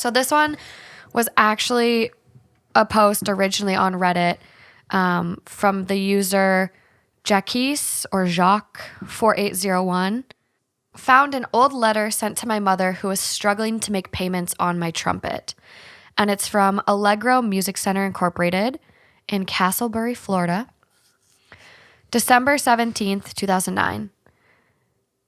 So this one was actually a post originally on Reddit from the user Jacques or Jacques 4801. Found an old letter sent to my mother who was struggling to make payments on my trumpet. And it's from Allegro Music Center Incorporated in Castleberry, Florida. December 17th, 2009.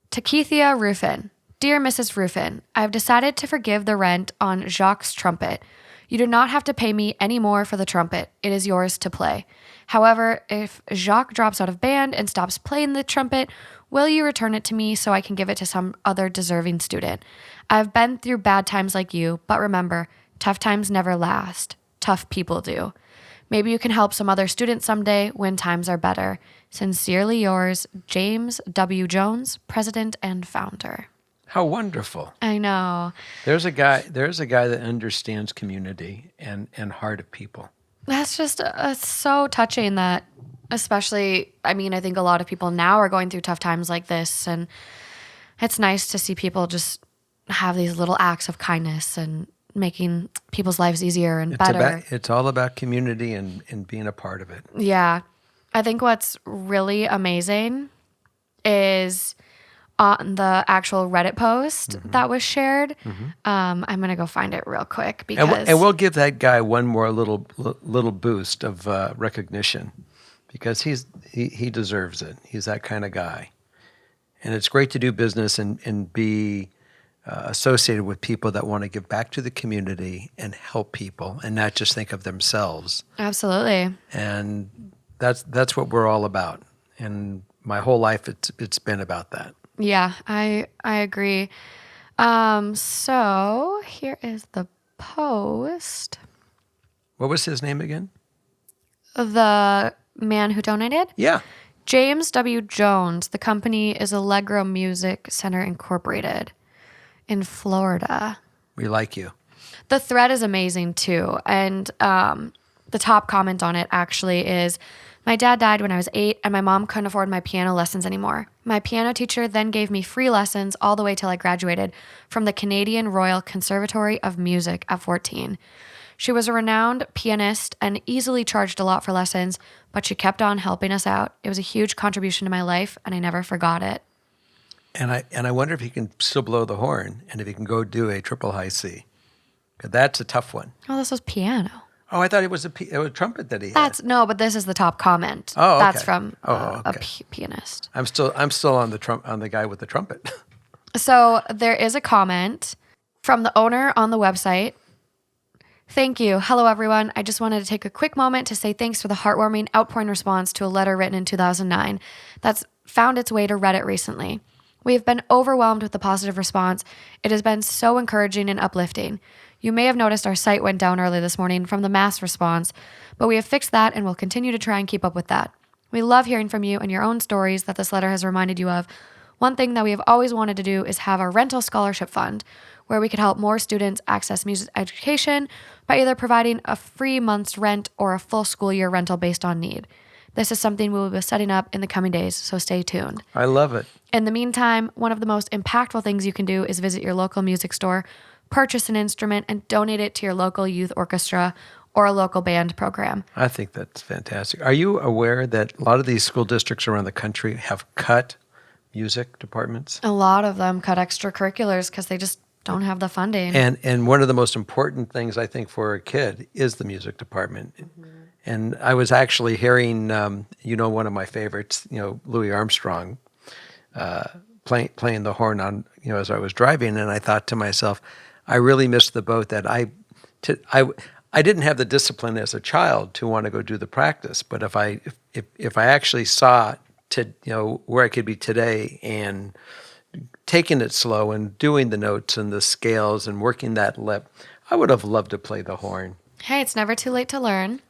To Keithia Ruffin. Dear Mrs. Ruffin, I have decided to forgive the rent on Jacques' trumpet. You do not have to pay me any more for the trumpet. It is yours to play. However, if Jacques drops out of band and stops playing the trumpet, will you return it to me so I can give it to some other deserving student? I've been through bad times like you, but remember, tough times never last. Tough people do. Maybe you can help some other students someday when times are better. Sincerely yours, James W. Jones, President and Founder. How wonderful. I know. There's a guy that understands community and heart of people. That's just so touching that, especially, I mean, I think a lot of people now are going through tough times like this, and it's nice to see people just have these little acts of kindness and making people's lives easier and better. It's all about community and being a part of it. Yeah. I think what's really amazing is on the actual Reddit post that was shared. I'm going to go find it real quick because... And we'll give that guy one more little boost of recognition because he deserves it. He's that kind of guy. And it's great to do business and be associated with people that want to give back to the community and help people and not just think of themselves. Absolutely. And that's what we're all about. And my whole life, it's been about that. Yeah, I agree. So here is the post. What was his name again? The man who donated? Yeah. James W. Jones. The company is Allegro Music Center Incorporated in Florida. We like you. The thread is amazing too. And the top comment on it actually is, my dad died when I was 8 and my mom couldn't afford my piano lessons anymore. My piano teacher then gave me free lessons all the way till I graduated from the Canadian Royal Conservatory of Music at 14. She was a renowned pianist and easily charged a lot for lessons, but she kept on helping us out. It was a huge contribution to my life and I never forgot it. And I wonder if he can still blow the horn and if he can go do a triple high C. That's a tough one. Oh, this was piano. Oh, I thought it was a trumpet that he had. No, but this is the top comment. Oh, okay. That's from okay. a pianist. I'm still on the guy with the trumpet. So there is a comment from the owner on the website. Thank you. Hello, everyone. I just wanted to take a quick moment to say thanks for the heartwarming outpouring response to a letter written in 2009 that's found its way to Reddit recently. We have been overwhelmed with the positive response. It has been so encouraging and uplifting. You may have noticed our site went down early this morning from the mass response, but we have fixed that and will continue to try and keep up with that. We love hearing from you and your own stories that this letter has reminded you of. One thing that we have always wanted to do is have our rental scholarship fund, where we could help more students access music education by either providing a free month's rent or a full school year rental based on need. This is something we will be setting up in the coming days, so stay tuned. I love it. In the meantime, one of the most impactful things you can do is visit your local music store, purchase an instrument, and donate it to your local youth orchestra or a local band program. I think that's fantastic. Are you aware that a lot of these school districts around the country have cut music departments? A lot of them cut extracurriculars because they just don't have the funding. And one of the most important things, I think, for a kid is the music department. Mm-hmm. And I was actually hearing, one of my favorites, Louis Armstrong, playing the horn on, as I was driving, and I thought to myself, I really missed the boat that I didn't have the discipline as a child to want to go do the practice, but if I actually saw where I could be today and taking it slow and doing the notes and the scales and working that lip, I would have loved to play the horn. Hey, it's never too late to learn.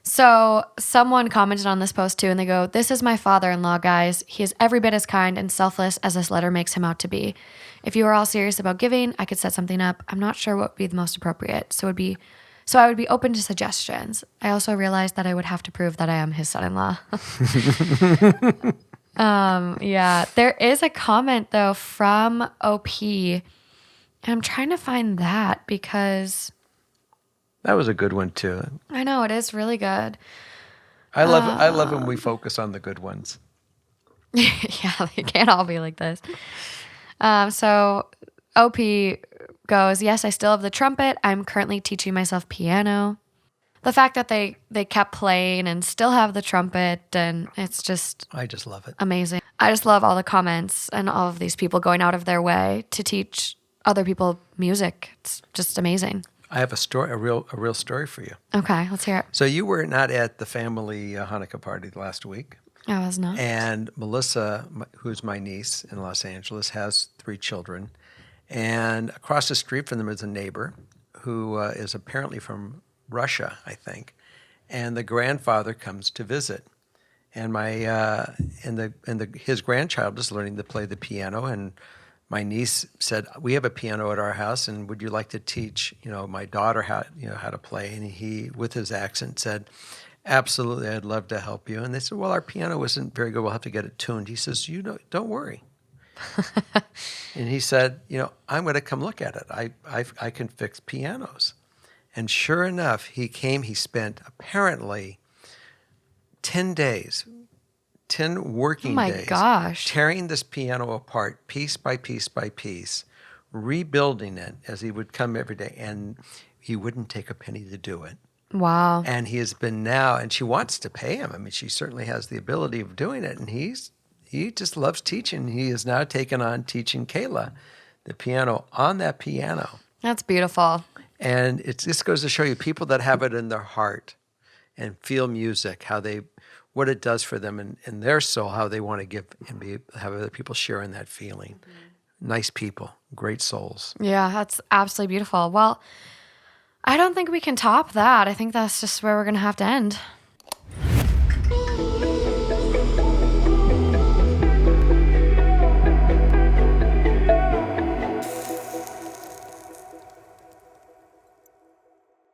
So someone commented on this post too, and they go, "This is my father-in-law, guys. He is every bit as kind and selfless as this letter makes him out to be. If you are all serious about giving, I could set something up. I'm not sure what would be the most appropriate, so I would be open to suggestions. I also realized that I would have to prove that I am his son-in-law." Yeah, there is a comment though from OP And I'm trying to find that because That was a good one too. I know it is really good. I love when we focus on the good ones. Yeah, they can't all be like this. So OP goes, yes, I still have the trumpet. I'm currently teaching myself piano. The fact that they kept playing and still have the trumpet, and it's just I just love it. amazing. I just love all the comments and all of these people going out of their way to teach other people music. It's just amazing. I have a real story for you. Okay, let's hear it. So you were not at the family Hanukkah party last week, I was not. and Melissa, who's my niece in Los Angeles, has 3 children, and across the street from them is a neighbor who is apparently from Russia, I think, and the grandfather comes to visit, and his grandchild is learning to play the piano, and my niece said, "We have a piano at our house, and would you like to teach, my daughter how to play?" And he, with his accent, said, "Absolutely, I'd love to help you." And they said, "Well, our piano isn't very good. We'll have to get it tuned." He says, "Don't worry." And he said, "I'm going to come look at it. I can fix pianos." And sure enough, he came. He spent apparently 10 days, 10 working my days, gosh. tearing this piano apart piece by piece by piece, rebuilding it as he would come every day. And he wouldn't take a penny to do it. Wow. And he has been now, and she wants to pay him. I mean, she certainly has the ability of doing it. And he just loves teaching. He has now taken on teaching Kayla the piano on that piano. That's beautiful. And this goes to show you people that have it in their heart and feel music, what it does for them in their soul, how they want to give and have other people share in that feeling. Mm-hmm. Nice people, great souls. Yeah, that's absolutely beautiful. Well, I don't think we can top that. I think that's just where we're going to have to end.